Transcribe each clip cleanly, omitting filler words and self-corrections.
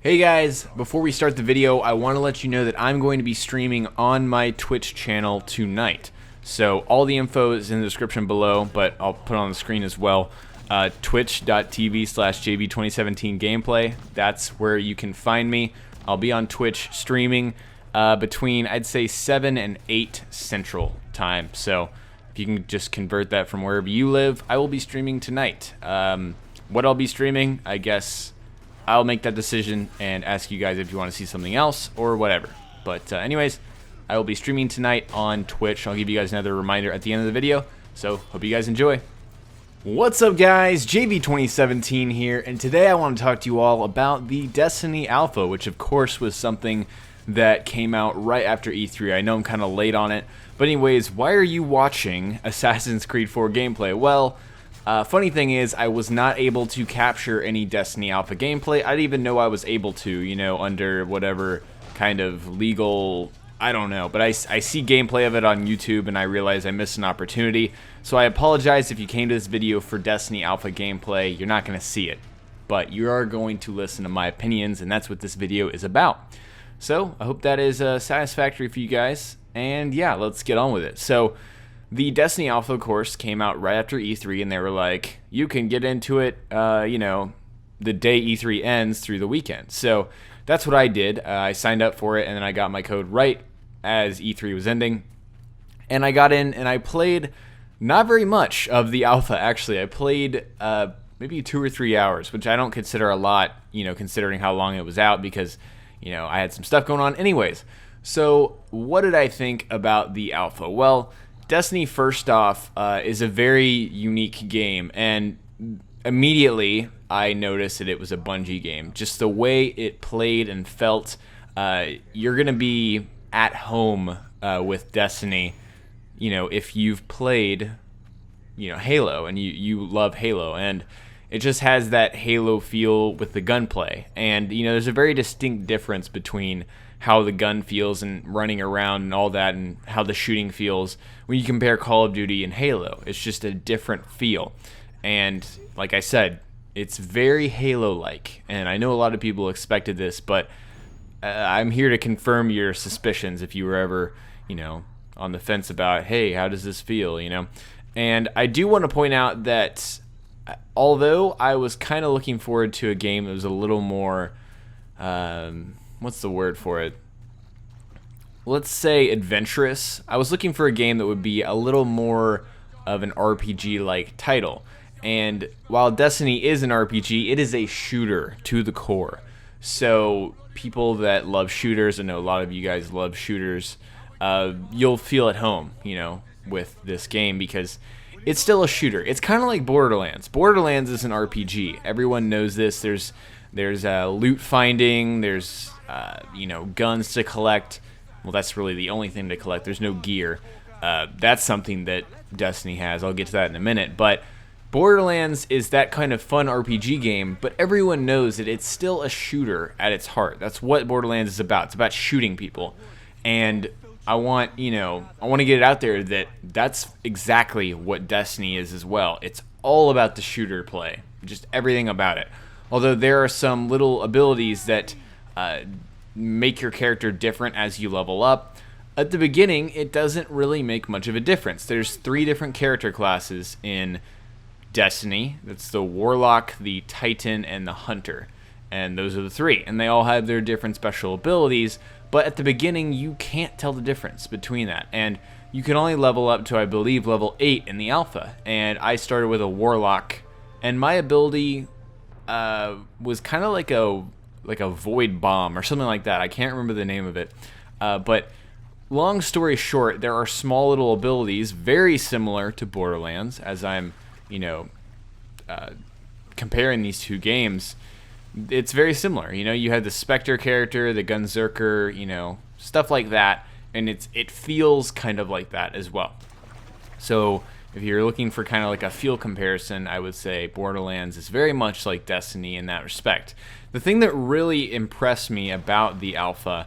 Hey guys, before we start the video, I want to let you know that I'm going to be streaming on my Twitch channel tonight. So all the info is in the description below, but I'll put it on the screen as well. Twitch.tv/JB2017gameplay. That's where you can find me. I'll be on Twitch streaming between, I'd say, 7 and 8 Central Time. So if you can just convert that from wherever you live, I will be streaming tonight. What I'll be streaming, I guess I'll make that decision and ask you guys if you want to see something else or whatever. But anyways, I will be streaming tonight on Twitch. I'll give you guys another reminder at the end of the video. So hope you guys enjoy. What's up guys, JB2017 here, and today I want to talk to you all about the Destiny Alpha, which of course was something that came out right after E3. I know I'm kind of late on it, but anyways, why are you watching Assassin's Creed 4 gameplay? Well, funny thing is, I was not able to capture any Destiny Alpha gameplay. I didn't even know I was able to, you know, under whatever kind of legal, I don't know. But I see gameplay of it on YouTube, and I realize I missed an opportunity. So I apologize if you came to this video for Destiny Alpha gameplay. You're not going to see it. But you are going to listen to my opinions, and that's what this video is about. So I hope that is satisfactory for you guys. And yeah, let's get on with it. So the Destiny Alpha course came out right after E3, and they were like, you can get into it, you know, the day E3 ends through the weekend. So that's what I did. I signed up for it, and then I got my code right as E3 was ending. And I got in, and I played not very much of the Alpha, actually. I played maybe 2 or 3 hours, which I don't consider a lot, you know, considering how long it was out, because, you know, I had some stuff going on. Anyways, so what did I think about the Alpha? Well, Destiny, first off, is a very unique game, and immediately I noticed that it was a Bungie game. Just the way it played and felt, you're going to be at home with Destiny, you know, if you've played, you know, Halo, and you love Halo, and it just has that Halo feel with the gunplay. And, you know, there's a very distinct difference between how the gun feels and running around and all that, and how the shooting feels when you compare Call of Duty and Halo. It's just a different feel. And like I said, it's very Halo-like. And I know a lot of people expected this, but I'm here to confirm your suspicions if you were ever, you know, on the fence about, hey, how does this feel, you know? And I do want to point out that although I was kind of looking forward to a game that was a little more, what's the word for it? Let's say adventurous. I was looking for a game that would be a little more of an RPG-like title. And while Destiny is an RPG, it is a shooter to the core. So people that love shooters, I know a lot of you guys love shooters, you'll feel at home, you know, with this game, because it's still a shooter. It's kind of like Borderlands. Borderlands is an RPG. Everyone knows this. There's loot finding. There's you know, guns to collect. Well, that's really the only thing to collect. There's no gear. That's something that Destiny has. I'll get to that in a minute. But Borderlands is that kind of fun RPG game, but everyone knows that it's still a shooter at its heart. That's what Borderlands is about. It's about shooting people. And I want to get it out there that that's exactly what Destiny is as well. It's all about the shooter play. Just everything about it. Although there are some little abilities that make your character different as you level up. At the beginning, it doesn't really make much of a difference. There's 3 different character classes in Destiny. That's the Warlock, the Titan, and the Hunter. And those are the 3. And they all have their different special abilities, but at the beginning, you can't tell the difference between that. And you can only level up to, I believe, level 8 in the Alpha. And I started with a Warlock, and my ability was kind of like a void bomb or something like that. I can't remember the name of it. But long story short, there are small little abilities very similar to Borderlands, as I'm, you know, comparing these 2 games. It's very similar. You know, you had the Spectre character, the Gunzerker, you know, stuff like that, and it feels kind of like that as well. So if you're looking for kind of like a feel comparison, I would say Borderlands is very much like Destiny in that respect. The thing that really impressed me about the Alpha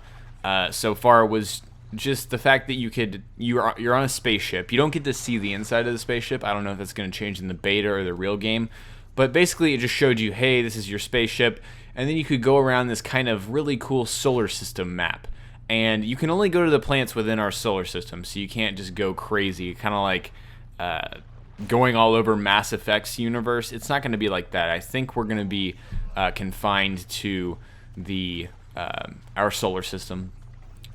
so far was just the fact that you're on a spaceship. You don't get to see the inside of the spaceship. I don't know if that's going to change in the beta or the real game, but basically it just showed you, hey, this is your spaceship, and then you could go around this kind of really cool solar system map. And you can only go to the planets within our solar system, so you can't just go crazy, kind of like going all over Mass Effect's universe. It's not going to be like that. I think we're going to be confined to the our solar system,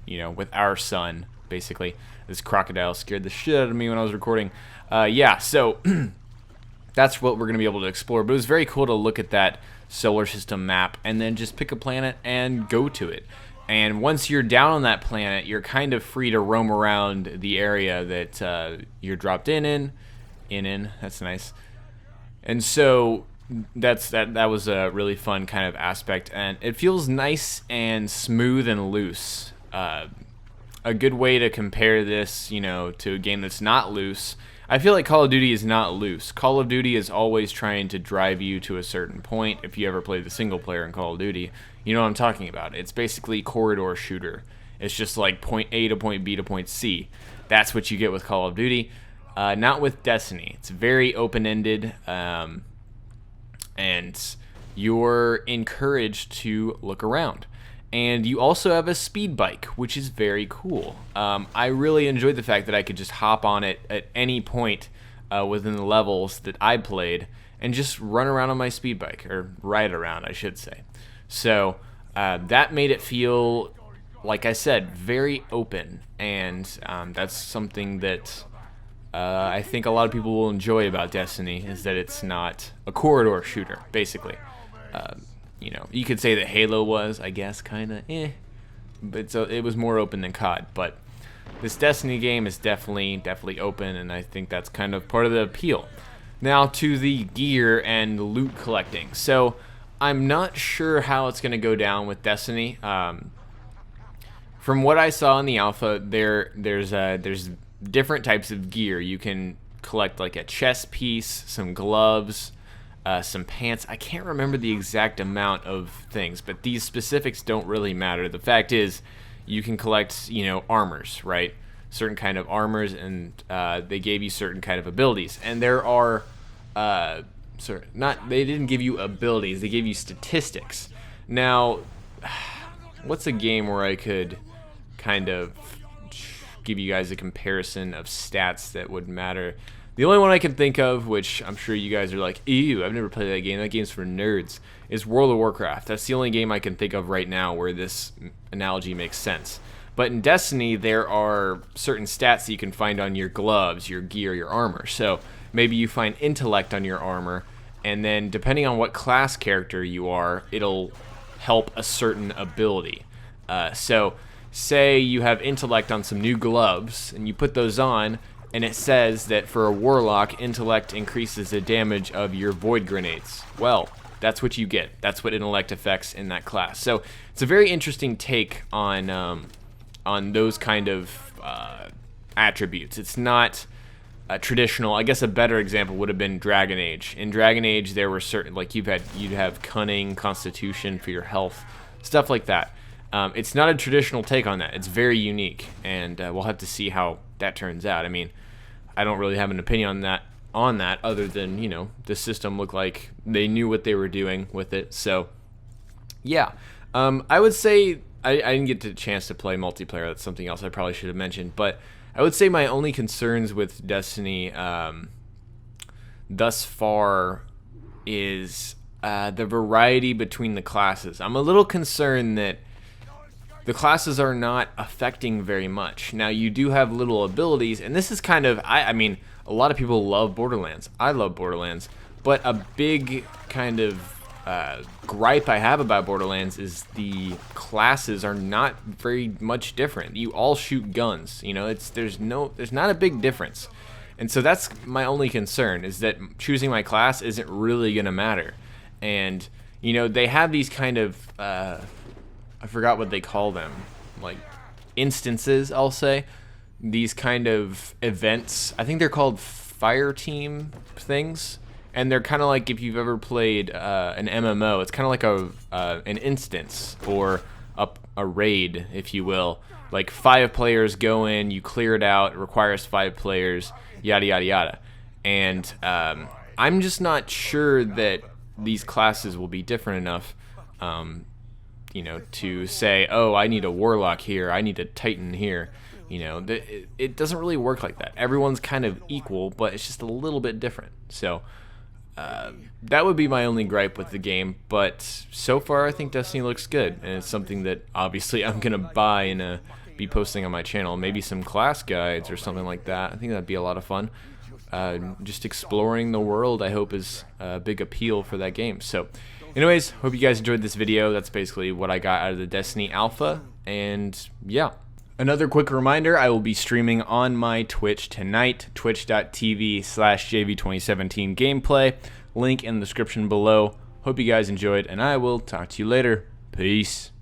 with our sun, basically. This crocodile scared the shit out of me when I was recording. So that's what we're going to be able to explore. But it was very cool to look at that solar system map and then just pick a planet and go to it. And once you're down on that planet, you're kind of free to roam around the area that you're dropped in. That's nice. And so that was a really fun kind of aspect, and it feels nice and smooth and loose. A good way to compare this, to a game that's not loose. I feel like Call of Duty is not loose. Call of Duty is always trying to drive you to a certain point. If you ever played the single player in Call of Duty, you know what I'm talking about. It's basically corridor shooter. It's just like point A to point B to point C. That's what you get with Call of Duty. Not with Destiny. It's very open-ended, and you're encouraged to look around. And you also have a speed bike, which is very cool. I really enjoyed the fact that I could just hop on it at any point within the levels that I played and just run around on my speed bike, or ride around, I should say. So that made it feel, like I said, very open, and that's something that I think a lot of people will enjoy about Destiny, is that it's not a corridor shooter, basically. You could say that Halo was, I guess, kind of, but it was more open than COD. But this Destiny game is definitely open, and I think that's kind of part of the appeal. Now to the gear and loot collecting. So I'm not sure how it's going to go down with Destiny. From what I saw in the alpha, there's different types of gear. You can collect like a chest piece, some gloves, some pants. I can't remember the exact amount of things, but these specifics don't really matter. The fact is, you can collect, armors, right? Certain kind of armors, and they gave you certain kind of abilities. And there are, they didn't give you abilities, they gave you statistics. Now, what's a game where I could kind of give you guys a comparison of stats that would matter? The only one I can think of, which I'm sure you guys are like, ew, I've never played that game, that game's for nerds, is World of Warcraft. That's the only game I can think of right now where this analogy makes sense. But in Destiny, there are certain stats that you can find on your gloves, your gear, your armor. So maybe you find intellect on your armor, and then depending on what class character you are, it'll help a certain ability. So say you have intellect on some new gloves, and you put those on, and it says that for a warlock, intellect increases the damage of your void grenades. Well, that's what you get. That's what intellect affects in that class. So it's a very interesting take on those kind of attributes. It's not traditional. I guess a better example would have been Dragon Age. In Dragon Age, there were certain, like you'd have cunning, constitution for your health, stuff like that. It's not a traditional take on that. It's very unique, and we'll have to see how that turns out. I mean, I don't really have an opinion on that other than, the system looked like they knew what they were doing with it. So, yeah. I would say I didn't get the chance to play multiplayer. That's something else I probably should have mentioned. But I would say my only concerns with Destiny thus far is the variety between the classes. I'm a little concerned that the classes are not affecting very much. Now, you do have little abilities, and this is kind of, I mean, a lot of people love Borderlands. I love Borderlands, but a big kind of gripe I have about Borderlands is the classes are not very much different. You all shoot guns, there's not a big difference. And so that's my only concern, is that choosing my class isn't really going to matter. And, they have these kind of, I forgot what they call them, like instances, I'll say. These kind of events, I think they're called fire team things, and they're kind of like, if you've ever played an MMO, it's kind of like an instance or a raid, if you will. Like 5 players go in, you clear it out, it requires 5 players, yada yada yada. And I'm just not sure that these classes will be different enough you know, to say, oh, I need a warlock here, I need a titan here. You know, it doesn't really work like that. Everyone's kind of equal, but it's just a little bit different. So that would be my only gripe with the game. But so far, I think Destiny looks good, and it's something that obviously I'm gonna buy and be posting on my channel. Maybe some class guides or something like that. I think that'd be a lot of fun. Just exploring the world, I hope, is a big appeal for that game. So anyways, hope you guys enjoyed this video. That's basically what I got out of the Destiny Alpha, and yeah. Another quick reminder, I will be streaming on my Twitch tonight, twitch.tv/JV2017 gameplay. Link in the description below. Hope you guys enjoyed, and I will talk to you later. Peace.